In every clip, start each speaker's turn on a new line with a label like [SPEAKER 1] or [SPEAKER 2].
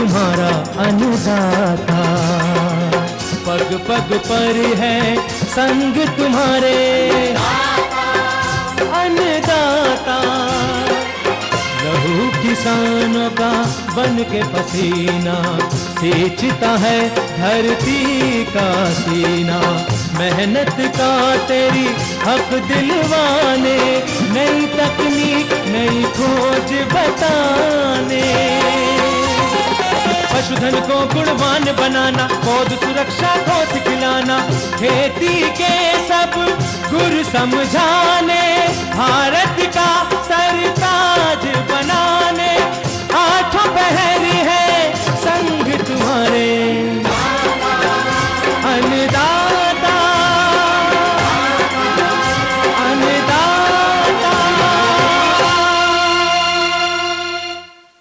[SPEAKER 1] तुम्हारा अन्नदाता, पग पग पर है संग तुम्हारे अन्नदाता। लहू किसानों का बन के पसीना सींचता है धरती का सीना। मेहनत का तेरी हक दिलवाने, नई तकनीक नई खोज बताने। पशुधन को गुणवान बनाना, पौध सुरक्षा को सिखलाना, खेती के सब गुर समझाने, भारत का सरताज बनाने। आठों पहर है संग तुम्हारे अन्नदाता, अन्नदाता।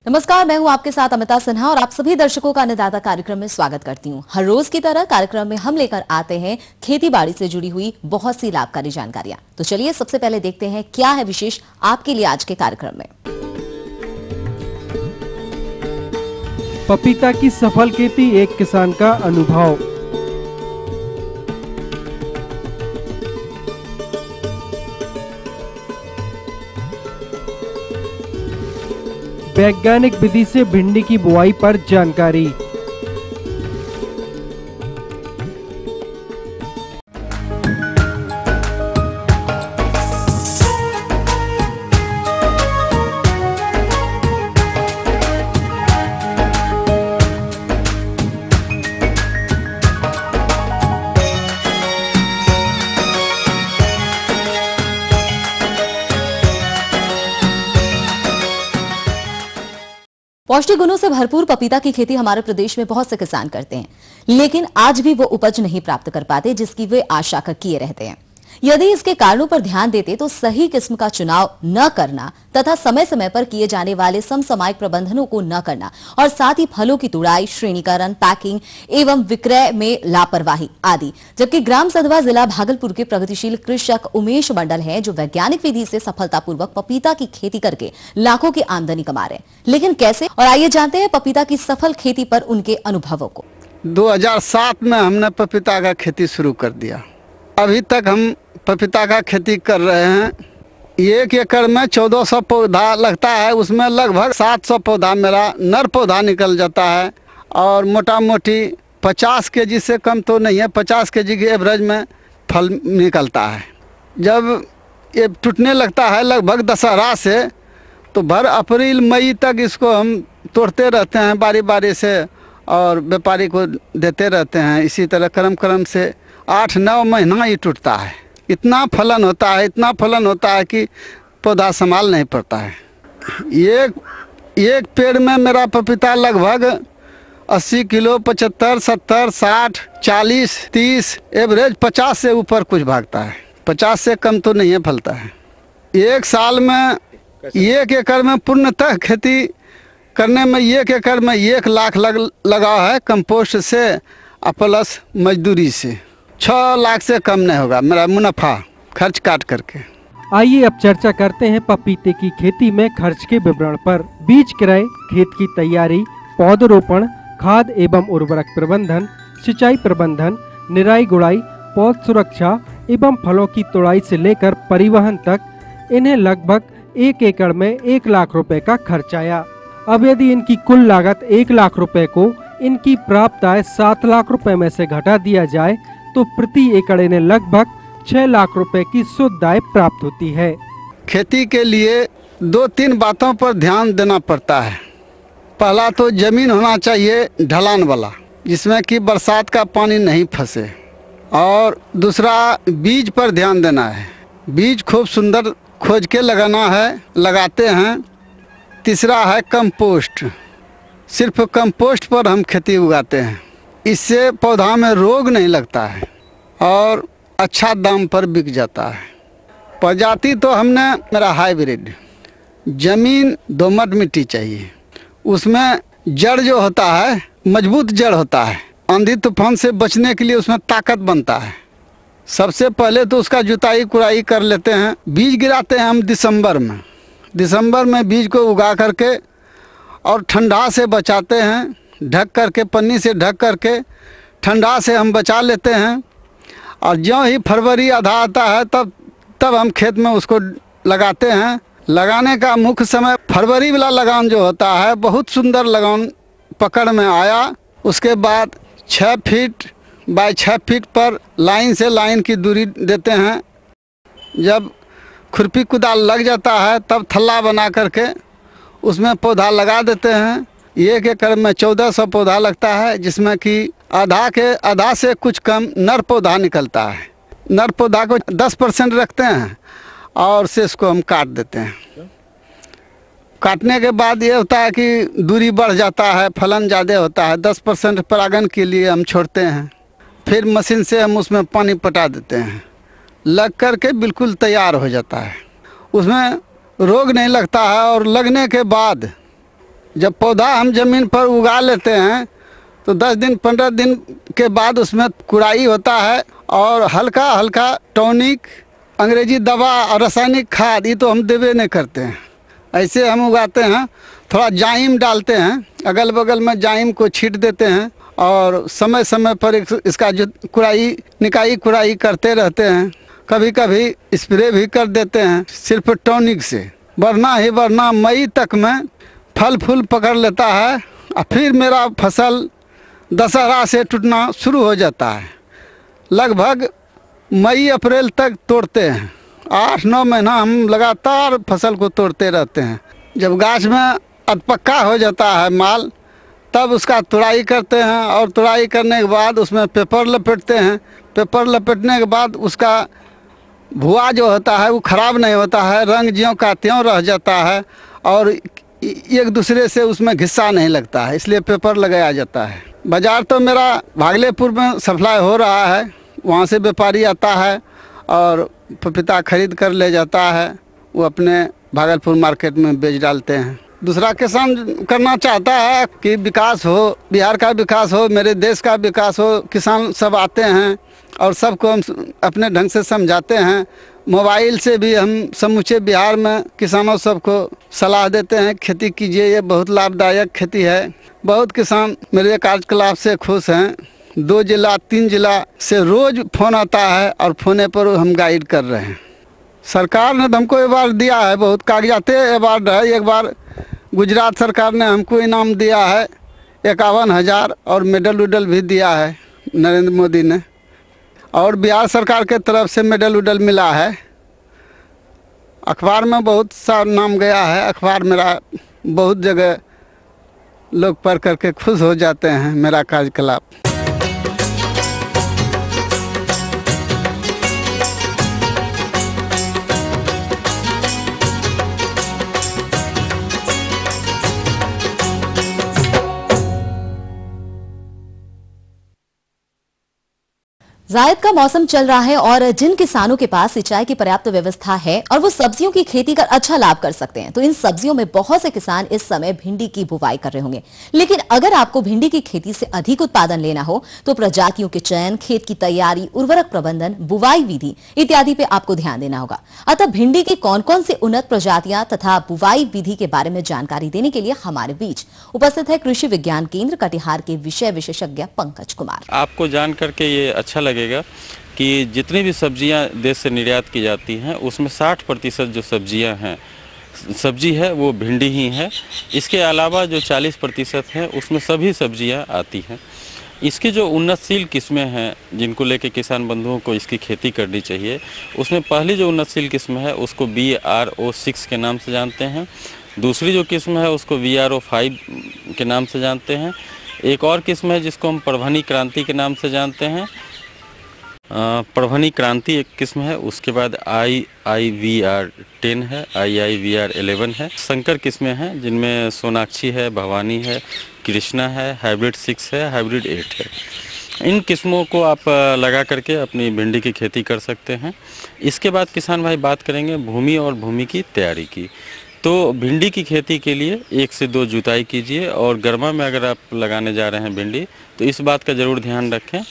[SPEAKER 2] नमस्कार, मैं हूं आपके साथ अमिता सिन्हा और आप सभी दर्शकों का अन्नदाता कार्यक्रम में स्वागत करती हूं। हर रोज की तरह कार्यक्रम में हम लेकर आते हैं खेती बाड़ी से जुड़ी हुई बहुत सी लाभकारी जानकारियां। तो चलिए सबसे पहले देखते हैं क्या है विशेष आपके लिए आज के कार्यक्रम में।
[SPEAKER 3] पपीता की सफल खेती, एक किसान का अनुभव। वैज्ञानिक विधि से भिंडी की बुआई पर जानकारी।
[SPEAKER 2] पौष्टिक गुणों से भरपूर पपीता की खेती हमारे प्रदेश में बहुत से किसान करते हैं, लेकिन आज भी वो उपज नहीं प्राप्त कर पाते जिसकी वे आशा किए रहते हैं। यदि इसके कारणों पर ध्यान देते तो सही किस्म का चुनाव न करना तथा समय समय पर किए जाने वाले समसामयिक प्रबंधनों को न करना और साथ ही फलों की तुड़ाई, श्रेणीकरण, पैकिंग एवं विक्रय में लापरवाही आदि। जबकि ग्राम सधवा जिला भागलपुर के प्रगतिशील कृषक उमेश मंडल हैं जो वैज्ञानिक विधि से सफलतापूर्वक पपीता की खेती करके लाखों की आमदनी कमा रहे हैं। लेकिन कैसे, और आइए जानते हैं पपीता की सफल खेती पर उनके अनुभवों को।
[SPEAKER 4] 2007 में हमने पपीता का खेती शुरू कर दिया। अभी तक हम पपीता का खेती कर रहे हैं। 1 एकड़ में 1400 पौधा लगता है, उसमें लगभग 700 पौधा मेरा नर पौधा निकल जाता है और मोटा मोटी 50 केजी से कम तो नहीं है, 50 केजी के एवरेज में फल निकलता है। जब ये टूटने लगता है लगभग दशहरा से, तो भर अप्रैल मई तक इसको हम तोड़ते रहते हैं बारी बारी से और व्यापारी को देते रहते हैं। इसी तरह क्रम से 8-9 महीना ये टूटता है। इतना फलन होता है, इतना फलन होता है कि पौधा संभाल नहीं पड़ता है। एक पेड़ में मेरा पपीता लगभग 80 किलो, 75, 70, 60, 40, 30, एवरेज 50 से ऊपर कुछ भागता है। 50 से कम तो नहीं है फलता है। एक साल में 1 एकड़ में पूर्णतः खेती करने में 1 एकड़ में 1 लाख लगा है कंपोस्ट से और प्लस मजदूरी से। 6 लाख से कम नहीं होगा मेरा मुनाफा खर्च काट करके।
[SPEAKER 3] आइए अब चर्चा करते हैं पपीते की खेती में खर्च के विवरण पर। बीज क्रय, खेत की तैयारी, पौधरोपण, खाद एवं उर्वरक प्रबंधन, सिंचाई प्रबंधन, निराई गुड़ाई, पौध सुरक्षा एवं फलों की तोड़ाई से लेकर परिवहन तक इन्हें लगभग 1 एकड़ में 1 लाख रुपए का खर्च आया। अब यदि इनकी कुल लागत 1 लाख रुपए को इनकी प्राप्त आय 7 लाख रुपए में से घटा दिया जाए तो प्रति एकड़ इन्हें लगभग 6 लाख रुपए की शुद्ध आय प्राप्त होती है।
[SPEAKER 4] खेती के लिए 2-3 बातों पर ध्यान देना पड़ता है। पहला तो जमीन होना चाहिए ढलान वाला, जिसमें कि बरसात का पानी नहीं फंसे, और दूसरा बीज पर ध्यान देना है। बीज खूब सुंदर खोज के लगाना है, लगाते हैं। तीसरा है कंपोस्ट। सिर्फ कंपोस्ट पर हम खेती उगाते हैं, इससे पौधा में रोग नहीं लगता है और अच्छा दाम पर बिक जाता है। प्रजाति तो हमने मेरा हाइब्रिड। ज़मीन दोमट मिट्टी चाहिए, उसमें जड़ जो होता है मजबूत जड़ होता है, आंधी तूफान से बचने के लिए उसमें ताकत बनता है। सबसे पहले तो उसका जुताई कुराई कर लेते हैं। बीज गिराते हैं हम दिसंबर में बीज को उगा करके और ठंडा से बचाते हैं। ढक करके, पन्नी से ढक करके ठंडा से हम बचा लेते हैं। और ज्यों ही फरवरी आधा आता है तब हम खेत में उसको लगाते हैं। लगाने का मुख्य समय फरवरी वाला लगान जो होता है, बहुत सुंदर लगान पकड़ में आया। उसके बाद 6 फीट बाय 6 फीट पर लाइन से लाइन की दूरी देते हैं। जब खुरपी कुदाल लग जाता है तब थल्ला बना करके उसमें पौधा लगा देते हैं। 1 एकड़ में 1400 पौधा लगता है, जिसमें कि आधा से कुछ कम नर पौधा निकलता है। नर पौधा को 10% रखते हैं और से इसको हम काट देते हैं। काटने के बाद ये होता है कि दूरी बढ़ जाता है, फलन ज़्यादा होता है। 10% परागण के लिए हम छोड़ते हैं। फिर मशीन से हम उसमें पानी पटा देते हैं। लग करके बिल्कुल तैयार हो जाता है। उसमें रोग नहीं लगता है। और लगने के बाद जब पौधा हम ज़मीन पर उगा लेते हैं तो 10 दिन 15 दिन के बाद उसमें कुड़ाई होता है। और हल्का हल्का टॉनिक, अंग्रेजी दवा और रासायनिक खाद ये तो हम देवे नहीं करते हैं। ऐसे हम उगाते हैं। थोड़ा जाइम डालते हैं, अगल बगल में जाइम को छींट देते हैं। और समय समय पर इसका जो निकाई कुड़ाई करते रहते हैं। कभी कभी स्प्रे भी कर देते हैं सिर्फ टॉनिक से। वरना मई तक में फल फूल पकड़ लेता है। और फिर मेरा फसल दशहरा से टूटना शुरू हो जाता है। लगभग मई अप्रैल तक तोड़ते हैं। 8-9 महीना हम लगातार फसल को तोड़ते रहते हैं। जब गाछ में अधपक्का हो जाता है माल, तब उसका तुड़ाई करते हैं। और तुड़ाई करने के बाद उसमें पेपर लपेटते हैं। पेपर लपेटने के बाद उसका भुआ जो होता है वो ख़राब नहीं होता है, रंग ज्यों का त्यों रह जाता है। और एक दूसरे से उसमें घिस्सा नहीं लगता है, इसलिए पेपर लगाया जाता है। बाज़ार तो मेरा भागलपुर में सप्लाई हो रहा है। वहाँ से व्यापारी आता है और पपीता खरीद कर ले जाता है। वो अपने भागलपुर मार्केट में बेच डालते हैं। दूसरा किसान करना चाहता है कि विकास हो, बिहार का विकास हो, मेरे देश का विकास हो। किसान सब आते हैं और सबको हम अपने ढंग से समझाते हैं। मोबाइल से भी हम समूचे बिहार में किसानों सबको सलाह देते हैं, खेती कीजिए, ये बहुत लाभदायक खेती है। बहुत किसान मेरे कार्यकलाप से खुश हैं। 2 जिला 3 जिला से रोज़ फ़ोन आता है और फ़ोने पर हम गाइड कर रहे हैं। सरकार ने हमको अवार्ड दिया है, बहुत कागजाते अवार्ड है। एक बार गुजरात सरकार ने हमको इनाम दिया है 51,000 और मेडल उडल भी दिया है नरेंद्र मोदी ने। और बिहार सरकार के तरफ से मेडल उडल मिला है। अखबार में बहुत सा नाम गया है। अखबार मेरा बहुत जगह लोग पढ़ करके खुश हो जाते हैं मेरा कार्यकलाप।
[SPEAKER 2] जायद का मौसम चल रहा है और जिन किसानों के पास सिंचाई की पर्याप्त व्यवस्था है और वो सब्जियों की खेती कर अच्छा लाभ कर सकते हैं, तो इन सब्जियों में बहुत से किसान इस समय भिंडी की बुवाई कर रहे होंगे। लेकिन अगर आपको भिंडी की खेती से अधिक उत्पादन लेना हो तो प्रजातियों के चयन, खेत की तैयारी, उर्वरक प्रबंधन, बुवाई विधि इत्यादि पे आपको ध्यान देना होगा। अतः भिंडी की कौन कौन सी उन्नत प्रजातियां तथा बुवाई विधि के बारे में जानकारी देने के लिए हमारे बीच उपस्थित है कृषि विज्ञान केंद्र कटिहार के विषय विशेषज्ञ पंकज कुमार।
[SPEAKER 5] आपको जान करके ये अच्छा लगेगा कि जितनी भी सब्जियां देश से निर्यात की जाती हैं उसमें 60% जो सब्जी है वो भिंडी ही है। इसके अलावा जो 40% है उसमें सभी सब्जियां आती हैं। इसकी जो उन्नतशील किस्में हैं जिनको लेके किसान बंधुओं को इसकी खेती करनी चाहिए, उसमें पहली जो उन्नतशील किस्म है उसको BRO6 के नाम से जानते हैं। दूसरी जो किस्म है उसको VRO5 के नाम से जानते हैं। एक और किस्म है जिसको हम परभनी क्रांति के नाम से जानते हैं। परभनी क्रांति एक किस्म है। उसके बाद IIVR10 है, IIVR11 है। संकर किस्में हैं जिनमें सोनाक्षी है, भवानी है, कृष्णा है, हाइब्रिड 6 है, हाइब्रिड 8 है। इन किस्मों को आप लगा करके अपनी भिंडी की खेती कर सकते हैं। इसके बाद किसान भाई बात करेंगे भूमि और भूमि की तैयारी की। तो भिंडी की खेती के लिए 1 से 2 जुताई कीजिए। और गर्मा में अगर आप लगाने जा रहे हैं भिंडी तो इस बात का ज़रूर ध्यान रखें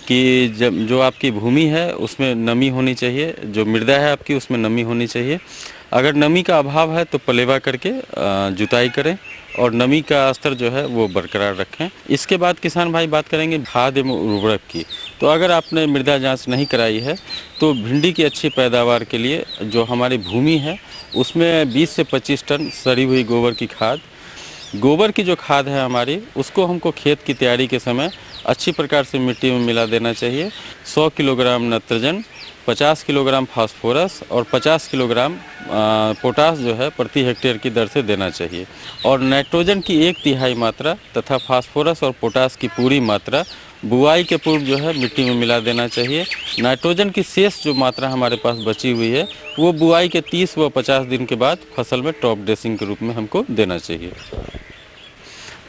[SPEAKER 5] कि जो आपकी भूमि है उसमें नमी होनी चाहिए, जो मृदा है आपकी उसमें नमी होनी चाहिए। अगर नमी का अभाव है तो पलेवा करके जुताई करें। और नमी का स्तर जो है वो बरकरार रखें। इसके बाद किसान भाई बात करेंगे खाद एवं उर्वरक की। तो अगर आपने मृदा जांच नहीं कराई है तो भिंडी की अच्छी पैदावार के लिए जो हमारी भूमि है उसमें 20 से 25 टन सड़ी हुई गोबर की खाद, गोबर की जो खाद है हमारी, उसको हमको खेत की तैयारी के समय अच्छी प्रकार से मिट्टी में मिला देना चाहिए। 100 किलोग्राम नाइट्रोजन, 50 किलोग्राम फास्फोरस और 50 किलोग्राम पोटास जो है प्रति हेक्टेयर की दर से देना चाहिए। और नाइट्रोजन की 1/3 मात्रा तथा फास्फोरस और पोटास की पूरी मात्रा बुआई के पूर्व जो है मिट्टी में मिला देना चाहिए। नाइट्रोजन की शेष जो मात्रा हमारे पास बची हुई है वो बुआई के 30 व 50 दिन के बाद फसल में टॉप ड्रेसिंग के रूप में हमको देना चाहिए।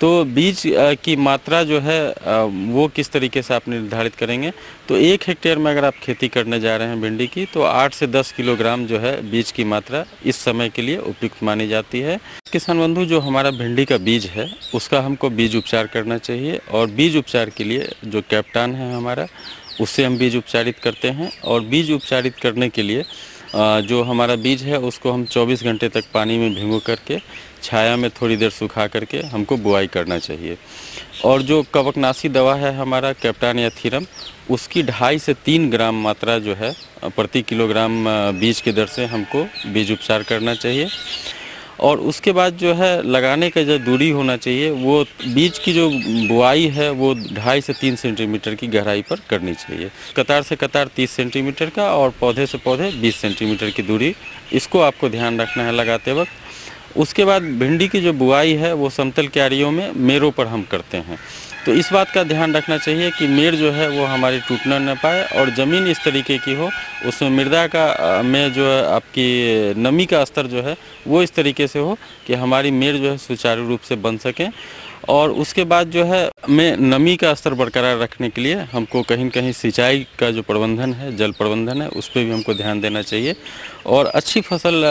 [SPEAKER 5] तो बीज की मात्रा जो है वो किस तरीके से आप निर्धारित करेंगे, तो 1 हेक्टेयर में अगर आप खेती करने जा रहे हैं भिंडी की तो 8 से 10 किलोग्राम जो है बीज की मात्रा इस समय के लिए उपयुक्त मानी जाती है। किसान बंधु, जो हमारा भिंडी का बीज है उसका हमको बीज उपचार करना चाहिए और बीज उपचार के लिए जो कैप्टान है हमारा उससे हम बीज उपचारित करते हैं। और बीज उपचारित करने के लिए जो हमारा बीज है उसको हम 24 घंटे तक पानी में भिगो करके छाया में थोड़ी देर सुखा करके हमको बुआई करना चाहिए। और जो कवकनाशी दवा है हमारा कैप्टान या थीरम, उसकी 2.5 से 3 ग्राम मात्रा जो है प्रति किलोग्राम बीज की दर से हमको बीज उपचार करना चाहिए। और उसके बाद जो है लगाने का जो दूरी होना चाहिए वो बीज की जो बुआई है वो 2.5 से 3 सेंटीमीटर की गहराई पर करनी चाहिए। कतार से कतार 30 सेंटीमीटर का और पौधे से पौधे 20 सेंटीमीटर की दूरी, इसको आपको ध्यान रखना है लगाते वक्त। उसके बाद भिंडी की जो बुआई है वो समतल क्यारियों में मेरों पर हम करते हैं। तो इस बात का ध्यान रखना चाहिए कि मेड़ जो है वो हमारी टूटना न पाए और ज़मीन इस तरीके की हो, उसमें मृदा का में जो है आपकी नमी का स्तर जो है वो इस तरीके से हो कि हमारी मेड़ जो है सुचारू रूप से बन सकें। और उसके बाद जो है में नमी का स्तर बरकरार रखने के लिए हमको कहीं न कहीं सिंचाई का जो प्रबंधन है, जल प्रबंधन है, उस पर भी हमको ध्यान देना चाहिए। और अच्छी फसल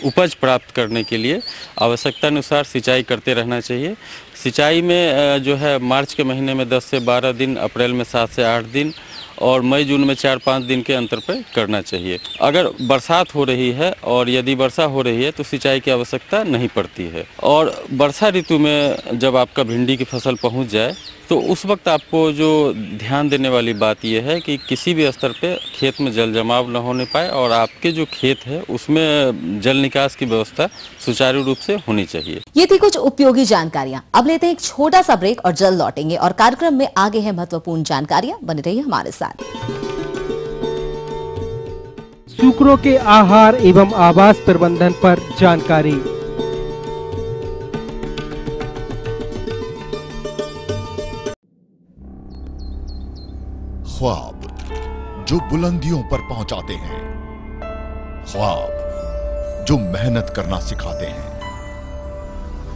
[SPEAKER 5] उपज प्राप्त करने के लिए आवश्यकता अनुसार सिंचाई करते रहना चाहिए। सिंचाई में जो है मार्च के महीने में 10 से 12 दिन, अप्रैल में 7 से 8 दिन और मई जून में 4-5 दिन के अंतर पर करना चाहिए। अगर बरसात हो रही है और यदि वर्षा हो रही है तो सिंचाई की आवश्यकता नहीं पड़ती है। और वर्षा ऋतु में जब आपका भिंडी की फसल पहुंच जाए तो उस वक्त आपको जो ध्यान देने वाली बात यह है कि किसी भी स्तर पे खेत में जल जमाव न होने पाए और आपके जो खेत है उसमें जल निकास की व्यवस्था सुचारू रूप से होनी चाहिए।
[SPEAKER 2] ये थी कुछ उपयोगी जानकारियां। अब लेते हैं एक छोटा सा ब्रेक और जल्द लौटेंगे और कार्यक्रम में आगे है महत्वपूर्ण जानकारियां। बने रहिए हमारे साथ।
[SPEAKER 3] सूकरों के आहार एवं आवास प्रबंधन पर जानकारी।
[SPEAKER 6] ख्वाब जो बुलंदियों पर पहुंचाते हैं, ख्वाब जो मेहनत करना सिखाते हैं,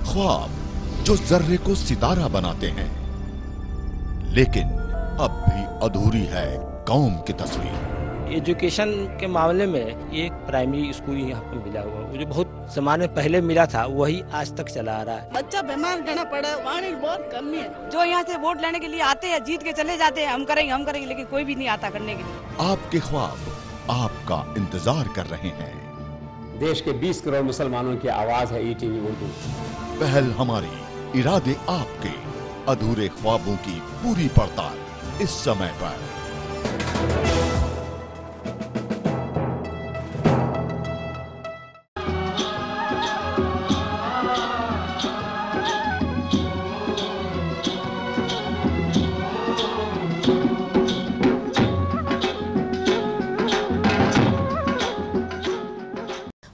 [SPEAKER 6] ख्वाब जो जर्रे को सितारा बनाते हैं। लेकिन अब भी अधूरी है कौम की तस्वीर।
[SPEAKER 7] एजुकेशन के मामले में एक प्राइमरी स्कूल यहाँ पर मिला हुआ, वो जो बहुत जमाने पहले मिला था वही आज तक चला आ रहा है।
[SPEAKER 8] बच्चा बीमार रहना पड़ा, पानी बहुत कमी है।
[SPEAKER 9] जो यहाँ से वोट लेने के लिए आते हैं जीत के चले जाते हैं, हम करेंगे, लेकिन कोई भी नहीं आता करने के लिए।
[SPEAKER 6] आपके ख्वाब आपका इंतजार कर रहे हैं।
[SPEAKER 10] देश के 20 करोड़ मुसलमानों की आवाज है ईटीवी उर्दू।
[SPEAKER 6] पहल हमारी, इरादे आपके, अधूरे ख्वाबों की पूरी पड़ताल इस समय पर।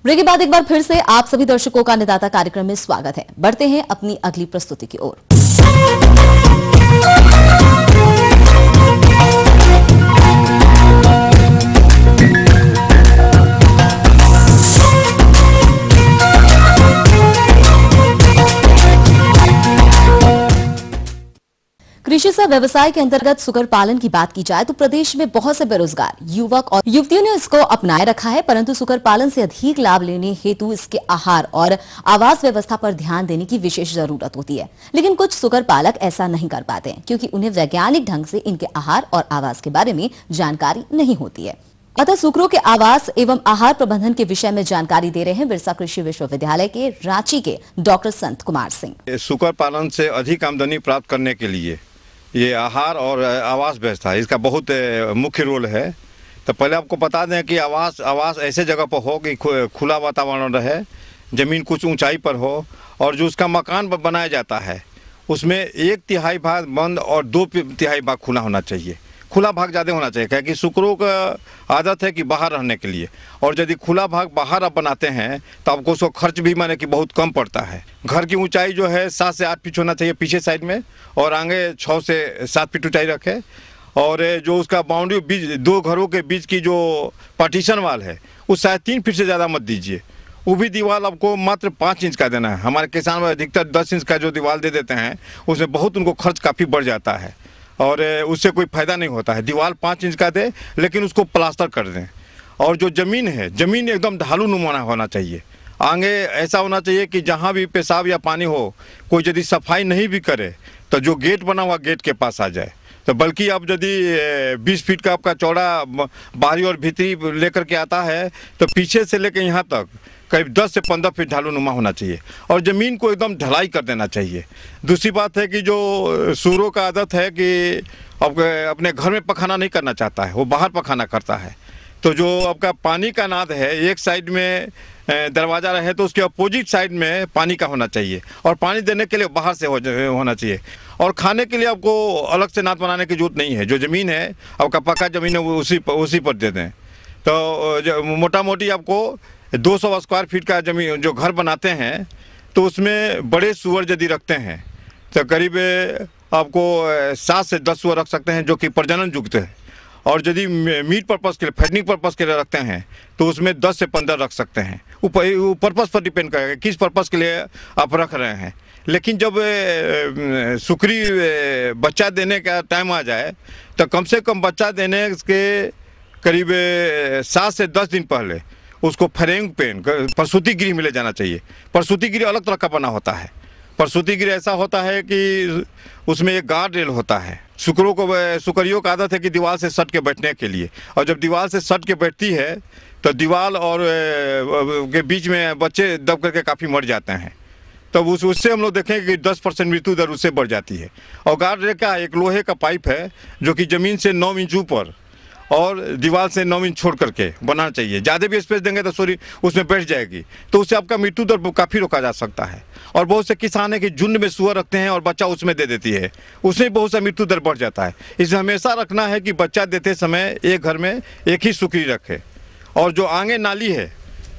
[SPEAKER 2] ब्रेक के बाद एक बार फिर से आप सभी दर्शकों का अन्नदाता कार्यक्रम में स्वागत है। बढ़ते हैं अपनी अगली प्रस्तुति की ओर। कृषि से व्यवसाय के अंतर्गत सुकर पालन की बात की जाए तो प्रदेश में बहुत से बेरोजगार युवक और युवतियों ने इसको अपनाए रखा है, परंतु सुकर पालन से अधिक लाभ लेने हेतु इसके आहार और आवास व्यवस्था पर ध्यान देने की विशेष जरूरत होती है। लेकिन कुछ सुकर पालक ऐसा नहीं कर पाते हैं क्योंकि उन्हें वैज्ञानिक ढंग से इनके आहार और आवास के बारे में जानकारी नहीं होती है। अतः सुकरों के आवास एवं आहार प्रबंधन के विषय में जानकारी दे रहे हैं बिरसा कृषि विश्वविद्यालय के रांची के डॉक्टर संत कुमार सिंह।
[SPEAKER 11] सुकर पालन से अधिक आमदनी प्राप्त करने के लिए ये आहार और आवास व्यवस्था इसका बहुत मुख्य रोल है। तो पहले आपको बता दें कि आवास ऐसे जगह पर हो कि खुला वातावरण रहे, ज़मीन कुछ ऊंचाई पर हो, और जो उसका मकान बनाया जाता है उसमें 1/3 भाग बंद और 2/3 भाग खुला होना चाहिए। खुला भाग ज़्यादा होना चाहिए, क्योंकि सुकरों का आदत है कि बाहर रहने के लिए, और यदि खुला भाग बाहर आप बनाते हैं तो आपको उसको खर्च भी माने कि बहुत कम पड़ता है। घर की ऊंचाई जो है 7 से 8 फीट होना चाहिए पीछे साइड में, और आगे 6 से 7 फीट ऊंचाई रखे। और जो उसका बाउंड्री बीच 2 घरों के बीच की जो पार्टीशन वाल है उस शायद 3 फीट से ज़्यादा मत दीजिए। वो भी दीवार आपको मात्र 5 इंच का देना है। हमारे किसान अधिकतर 10 इंच का जो दीवार दे देते हैं उसमें बहुत उनको खर्च काफ़ी बढ़ जाता है और उससे कोई फ़ायदा नहीं होता है। दीवार 5 इंच का दे, लेकिन उसको प्लास्टर कर दें। और जो ज़मीन है, ज़मीन एकदम ढालू नुमाना होना चाहिए। आगे ऐसा होना चाहिए कि जहाँ भी पेशाब या पानी हो, कोई यदि सफाई नहीं भी करे तो जो गेट बना हुआ गेट के पास आ जाए। तो बल्कि अब यदि 20 फीट का आपका चौड़ा बाहरी और भीतरी लेकर के आता है तो पीछे से लेकर यहाँ तक करीब 10 से 15 फीट ढालू नुमा होना चाहिए, और ज़मीन को एकदम ढलाई कर देना चाहिए। दूसरी बात है कि जो सूरों का आदत है कि अब अपने घर में पखाना नहीं करना चाहता है, वो बाहर पखाना करता है। तो जो आपका पानी का नाद है, एक साइड में दरवाज़ा रहे तो उसके अपोजिट साइड में पानी का होना चाहिए, और पानी देने के लिए बाहर से होना चाहिए। और खाने के लिए आपको अलग से नाद बनाने की जरूरत नहीं है। जो ज़मीन है आपका पक्का ज़मीन है वो उसी पर दे दें। तो मोटा मोटी आपको 200 स्क्वायर फीट का ज़मीन जो घर बनाते हैं तो उसमें बड़े सूअर यदि रखते हैं तो करीब आपको 7 से 10 सूअर रख सकते हैं जो कि प्रजनन युक्त है। और यदि मीट पर्पज़ के लिए, फैटनिंग पर्पज़ के लिए रखते हैं तो उसमें 10 से 15 रख सकते हैं। वो पर्पज़ पर डिपेंड करेगा किस पर्पज़ के लिए आप रख रहे हैं। लेकिन जब सुकरी बच्चा देने का टाइम आ जाए तो कम से कम बच्चा देने के करीब 7 से 10 दिन पहले उसको फ्रेम पेन प्रसूति गृह में ले जाना चाहिए। प्रसूति गृह अलग तरह का बना होता है। प्रसूति गृह ऐसा होता है कि उसमें एक गार्ड रेल होता है। सुकरियों का आदत है कि दीवार से सट के बैठने के लिए, और जब दीवार से सट के बैठती है तो दीवार और के बीच में बच्चे दब करके काफ़ी मर जाते हैं। तब उससे हम लोग देखें कि 10% मृत्यु दर उससे बढ़ जाती है। और गार्ड रेल का एक लोहे का पाइप है जो कि ज़मीन से 9 इंच ऊपर और दीवार से 9 इंच छोड़ करके बनाना चाहिए। ज़्यादा भी स्पेस देंगे तो सॉरी उसमें बैठ जाएगी, तो उससे आपका मृत्यु दर काफ़ी रोका जा सकता है। और बहुत से किसान है कि झुंड में सूअर रखते हैं और बच्चा उसमें दे देती है, उससे बहुत सा मृत्यु दर बढ़ जाता है। इसलिए हमेशा रखना है कि बच्चा देते समय एक घर में एक ही सुकरी रखे। और जो आगे नाली है,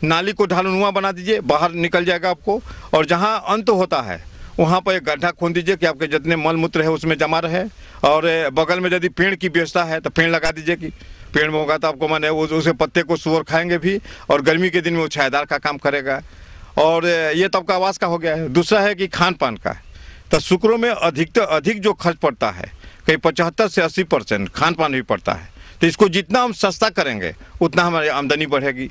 [SPEAKER 11] नाली को ढालनुमा बना दीजिए, बाहर निकल जाएगा आपको। और जहाँ अंत होता है वहाँ पर एक गड्ढा खोद दीजिए कि आपके जितने मल मूत्र है उसमें जमा रहे। और बगल में यदि पेड़ की व्यवस्था है तो पेड़ लगा दीजिए कि पेड़ में होगा तो आपको माने उसके पत्ते को सूअर खाएंगे भी, और गर्मी के दिन में वो छायादार का काम करेगा। और ये तो आपका आवास का हो गया है। दूसरा है कि खान पान का। तो सुकरों में अधिक जो खर्च पड़ता है, कहीं 75 से 80% खान पान भी पड़ता है। तो इसको जितना हम सस्ता करेंगे उतना हमारी आमदनी बढ़ेगी।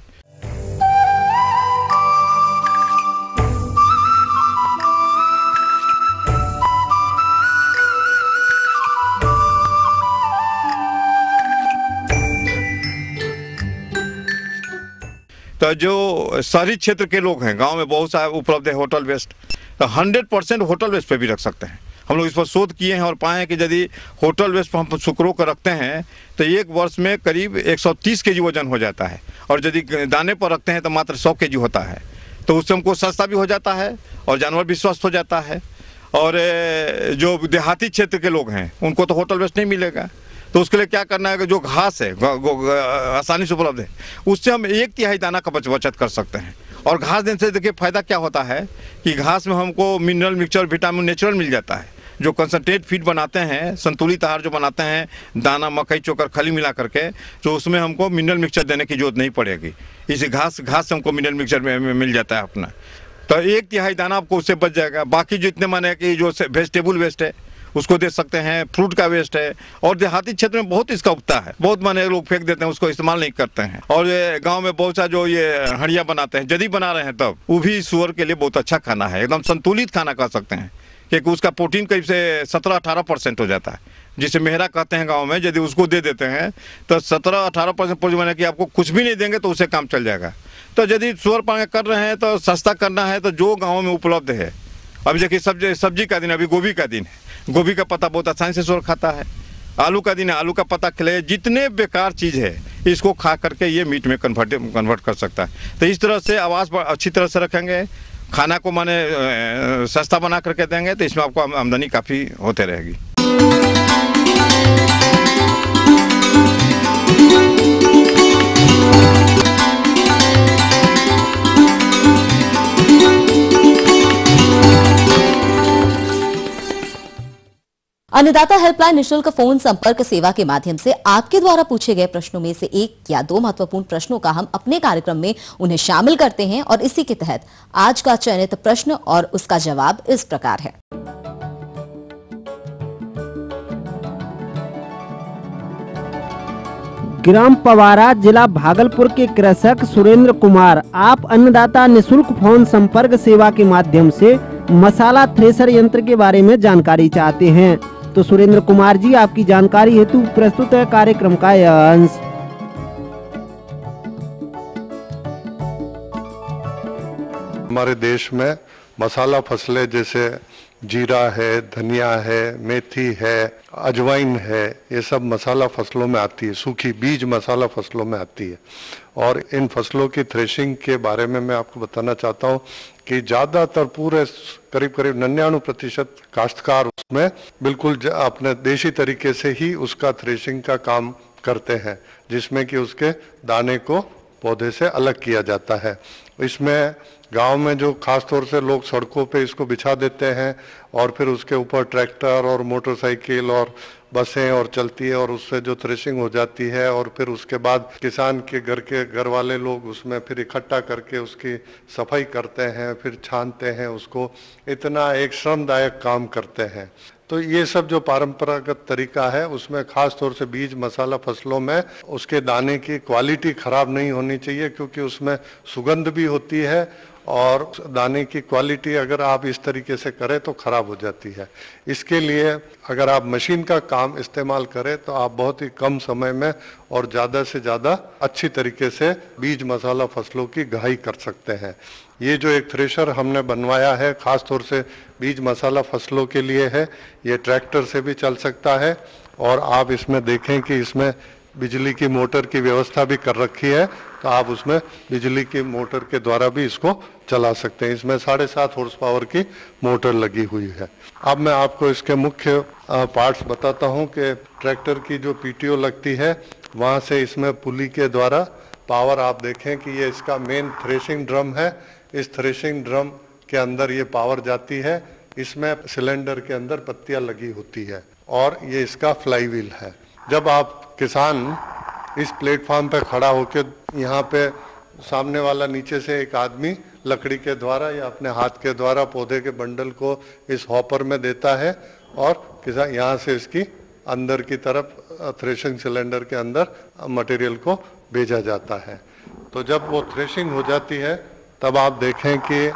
[SPEAKER 11] तो जो शहरी क्षेत्र के लोग हैं, गांव में बहुत सा उपलब्ध है होटल वेस्ट, तो 100% होटल वेस्ट पे भी रख सकते हैं। हम लोग इस पर शोध किए हैं और पाए हैं कि यदि होटल वेस्ट पर हम सुकरों को रखते हैं तो एक वर्ष में करीब 130 केजी वजन हो जाता है, और यदि दाने पर रखते हैं तो मात्र 100 केजी होता है। तो उससे हमको सस्ता भी हो जाता है और जानवर भी स्वस्थ हो जाता है। और जो देहाती क्षेत्र के लोग हैं उनको तो होटल वेस्ट नहीं मिलेगा, तो उसके लिए क्या करना है कि जो घास है आसानी से उपलब्ध है उससे हम 1/3 दाना का बचत कर सकते हैं। और घास देने से देखिए फ़ायदा क्या होता है कि घास में हमको मिनरल मिक्सचर, विटामिन नेचुरल मिल जाता है। जो कंसनट्रेट फीड बनाते हैं, संतुलित आहार जो बनाते हैं, दाना, मकई, चोकर, खली मिला करके, तो उसमें हमको मिनरल मिक्सचर देने की जरूरत नहीं पड़ेगी। इसी घास से हमको मिनरल मिक्सचर में मिल जाता है अपना। तो 1/3 दाना आपको उससे बच जाएगा। बाकी जितने माने कि जो वेजिटेबल वेस्ट है उसको दे सकते हैं, फ्रूट का वेस्ट है। और देहाती क्षेत्र में बहुत इसका उगता है, बहुत माने लोग फेंक देते हैं, उसको इस्तेमाल नहीं करते हैं। और ये गांव में बहुत सा जो ये हड़िया बनाते हैं, यदि बना रहे हैं तब वो भी सूअर के लिए बहुत अच्छा खाना है, एकदम संतुलित खाना कह सकते हैं, क्योंकि उसका प्रोटीन करीब से 17-18% हो जाता है। जिसे मेहरा कहते हैं गांव में, यदि उसको दे देते हैं तो 17-18% पूंजी माने कि आपको कुछ भी नहीं देंगे तो उसे काम चल जाएगा। तो यदि सोलर पैनल कर रहे हैं तो सस्ता करना है तो जो गाँव में उपलब्ध है। अभी देखिए सब्जी का दिन, अभी गोभी का दिन है, गोभी का पत्ता बहुत आसानी से सोलर खाता है। आलू का दिन है, आलू का पत्ता खिलाइए, जितने बेकार चीज़ है इसको खा करके ये मीट में कन्वर्ट कर सकता है। तो इस तरह से आवास अच्छी तरह से रखेंगे, खाना को माने सस्ता बना करके देंगे तो इसमें आपको आमदनी काफ़ी होते रहेगी।
[SPEAKER 2] अन्नदाता हेल्पलाइन निःशुल्क फोन संपर्क सेवा के माध्यम से आपके द्वारा पूछे गए प्रश्नों में से 1 या 2 महत्वपूर्ण प्रश्नों का हम अपने कार्यक्रम में उन्हें शामिल करते हैं और इसी के तहत आज का चयनित प्रश्न और उसका जवाब इस प्रकार है।
[SPEAKER 12] ग्राम पवारा, जिला भागलपुर के कृषक सुरेंद्र कुमार, आप अन्नदाता निःशुल्क फोन संपर्क सेवा के माध्यम से मसाला थ्रेशर यंत्र के बारे में जानकारी चाहते हैं। तो सुरेंद्र कुमार जी, आपकी जानकारी हेतु प्रस्तुत है कार्यक्रम का यह अंश।
[SPEAKER 13] हमारे देश में मसाला फसलें जैसे जीरा है, धनिया है, मेथी है, अजवाइन है, ये सब मसाला फसलों में आती है, सूखी बीज मसाला फसलों में आती है। और इन फसलों की थ्रेशिंग के बारे में मैं आपको बताना चाहता हूँ कि ज़्यादातर पूरे करीब 99% काश्तकार उसमें बिल्कुल अपने देशी तरीके से ही उसका थ्रेशिंग का काम करते हैं, जिसमें कि उसके दाने को पौधे से अलग किया जाता है। इसमें गांव में जो खास तौर से लोग सड़कों पे इसको बिछा देते हैं और फिर उसके ऊपर ट्रैक्टर और मोटरसाइकिल और बसें और चलती है और उससे जो थ्रेशिंग हो जाती है और फिर उसके बाद किसान के घर वाले लोग उसमें फिर इकट्ठा करके उसकी सफाई करते हैं, फिर छानते हैं उसको, इतना एक श्रमदायक काम करते हैं। तो ये सब जो परंपरागत तरीका है उसमें खास तौर से बीज मसाला फसलों में उसके दाने की क्वालिटी खराब नहीं होनी चाहिए, क्योंकि उसमें सुगंध भी होती है और दाने की क्वालिटी अगर आप इस तरीके से करें तो खराब हो जाती है। इसके लिए अगर आप मशीन का काम इस्तेमाल करें तो आप बहुत ही कम समय में और ज़्यादा से ज़्यादा अच्छी तरीके से बीज मसाला फसलों की गहाई कर सकते हैं। ये जो एक थ्रेशर हमने बनवाया है खास तौर से बीज मसाला फसलों के लिए है, ये ट्रैक्टर से भी चल सकता है और आप इसमें देखें कि इसमें बिजली की मोटर की व्यवस्था भी कर रखी है, तो आप उसमें बिजली की मोटर के द्वारा भी इसको चला सकते हैं। इसमें 7.5 हॉर्स पावर की मोटर लगी हुई है। अब मैं आपको इसके मुख्य पार्ट्स बताता हूं कि ट्रैक्टर की जो पीटीओ लगती है वहां से इसमें पुली के द्वारा पावर, आप देखें कि ये इसका मेन थ्रेशिंग ड्रम है, इस थ्रेशिंग ड्रम के अंदर ये पावर जाती है। इसमें सिलेंडर के अंदर पत्तियां लगी होती है और ये इसका फ्लाई व्हील है। जब आप किसान इस प्लेटफॉर्म पे खड़ा होकर यहाँ पे सामने वाला नीचे से एक आदमी लकड़ी के द्वारा या अपने हाथ के द्वारा पौधे के बंडल को इस हॉपर में देता है और किसान यहाँ से इसकी अंदर की तरफ थ्रेशिंग सिलेंडर के अंदर मटेरियल को भेजा जाता है। तो जब वो थ्रेशिंग हो जाती है तब आप देखें कि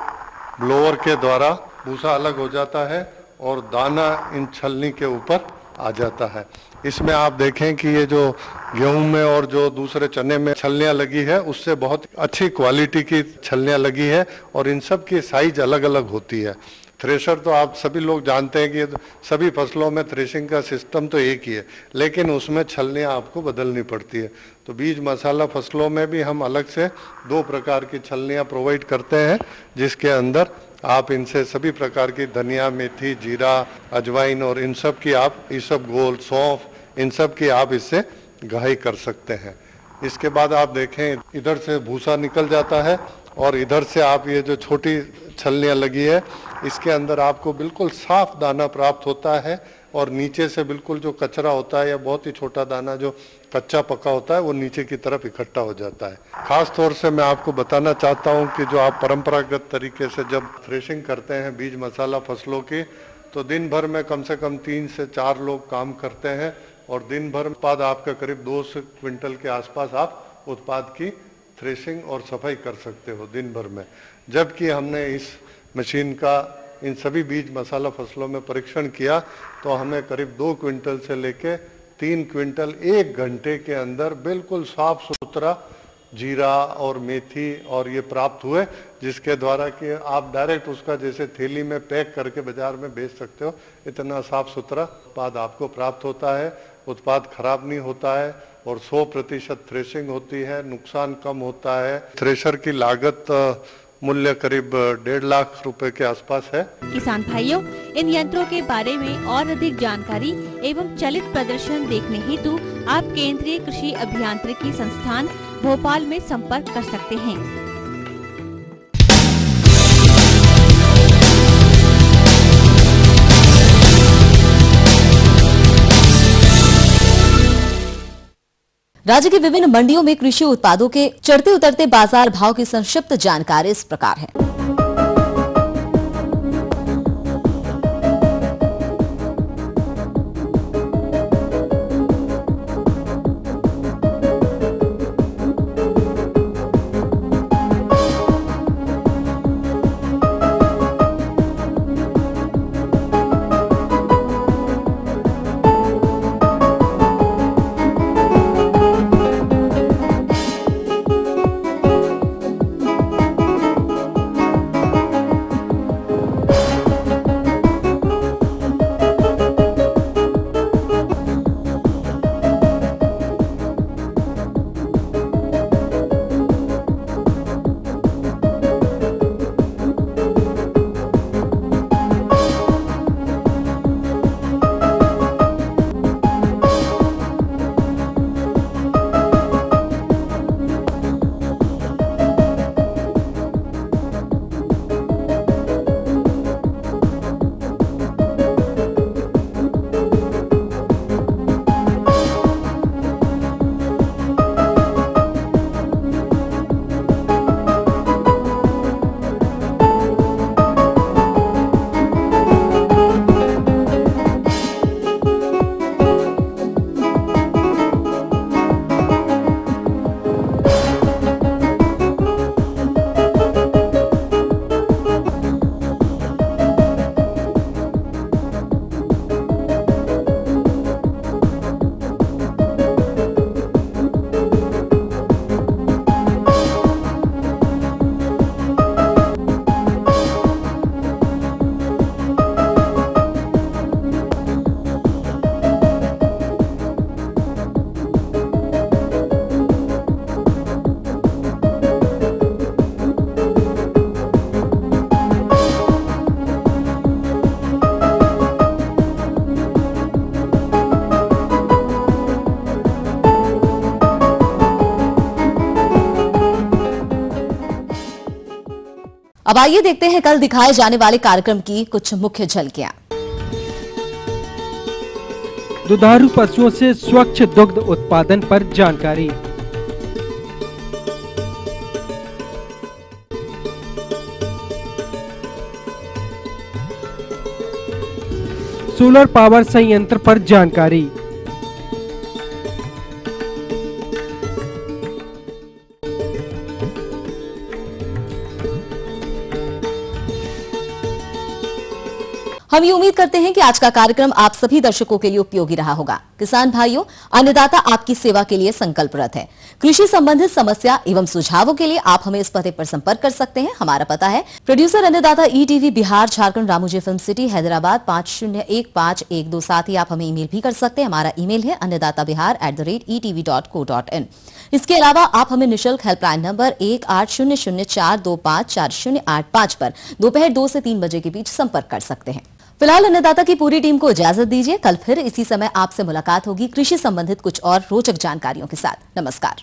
[SPEAKER 13] ब्लोअर के द्वारा भूसा अलग हो जाता है और दाना इन छलनी के ऊपर आ जाता है। इसमें आप देखें कि ये जो गेहूं में और जो दूसरे चने में छलनियाँ लगी है उससे बहुत अच्छी क्वालिटी की छलनियाँ लगी है और इन सब की साइज अलग अलग होती है। थ्रेशर तो आप सभी लोग जानते हैं कि सभी फसलों में थ्रेशिंग का सिस्टम तो एक ही है, लेकिन उसमें छलनियाँ आपको बदलनी पड़ती है। तो बीज मसाला फसलों में भी हम अलग से 2 प्रकार की छलनियाँ प्रोवाइड करते हैं, जिसके अंदर आप इनसे सभी प्रकार की धनिया, मेथी, जीरा, अजवाइन और इन सब की आप इसबगोल, सौंफ, इन सब की आप इससे गहाई कर सकते हैं। इसके बाद आप देखें इधर से भूसा निकल जाता है और इधर से आप ये जो छोटी छलनियाँ लगी है इसके अंदर आपको बिल्कुल साफ दाना प्राप्त होता है और नीचे से बिल्कुल जो कचरा होता है या बहुत ही छोटा दाना जो कच्चा पका होता है वो नीचे की तरफ इकट्ठा हो जाता है। खास तौर से मैं आपको बताना चाहता हूँ कि जो आप परंपरागत तरीके से जब थ्रेशिंग करते हैं बीज मसाला फसलों की, तो दिन भर में कम से कम 3 से 4 लोग काम करते हैं और दिन भर उत्पाद आपका करीब 2 क्विंटल के आसपास आप उत्पाद की थ्रेशिंग और सफाई कर सकते हो दिन भर में। जबकि हमने इस मशीन का इन सभी बीज मसाला फसलों में परीक्षण किया तो हमें करीब 2 क्विंटल से लेके 3 क्विंटल 1 घंटे के अंदर बिल्कुल साफ सुथरा जीरा और मेथी और ये प्राप्त हुए, जिसके द्वारा कि आप डायरेक्ट उसका जैसे थैली में पैक करके बाजार में बेच सकते हो। इतना साफ सुथरा उत्पाद आपको प्राप्त होता है, उत्पाद खराब नहीं होता है और 100% थ्रेशिंग होती है, नुकसान कम होता है। थ्रेशर की लागत मूल्य करीब 1.5 लाख रुपए के आसपास है।
[SPEAKER 14] किसान भाइयों, इन यंत्रों के बारे में और अधिक जानकारी एवं चलित प्रदर्शन देखने हेतु आप केंद्रीय कृषि अभियांत्रिकी संस्थान भोपाल में संपर्क कर सकते हैं।
[SPEAKER 2] राज्य की विभिन्न मंडियों में कृषि उत्पादों के चढ़ते उतरते बाजार भाव की संक्षिप्त जानकारी इस प्रकार है। अब आइए देखते हैं कल दिखाए जाने वाले कार्यक्रम की कुछ मुख्य झलकियां।
[SPEAKER 3] दुधारू पशुओं से स्वच्छ दुग्ध उत्पादन पर जानकारी। सोलर पावर संयंत्र पर जानकारी।
[SPEAKER 2] हम ये उम्मीद करते हैं कि आज का कार्यक्रम आप सभी दर्शकों के लिए उपयोगी रहा होगा। किसान भाइयों, अन्नदाता आपकी सेवा के लिए संकल्परत है। कृषि संबंधित समस्या एवं सुझावों के लिए आप हमें इस पते पर संपर्क कर सकते हैं। हमारा पता है प्रोड्यूसर अन्नदाता ETV Bihar Jharkhand Ramoji film city Hyderabad 501512। साथ ही आप हमें ईमेल भी कर सकते हैं। हमारा ईमेल है annadatabihar@etv.co.in। इसके अलावा आप हमें निःशुल्क हेल्पलाइन नंबर 180042540885 पर दोपहर 2 से 3 बजे के बीच संपर्क कर सकते हैं। फिलहाल अन्नदाता की पूरी टीम को इजाजत दीजिए। कल फिर इसी समय आपसे मुलाकात होगी कृषि संबंधित कुछ और रोचक जानकारियों के साथ। नमस्कार।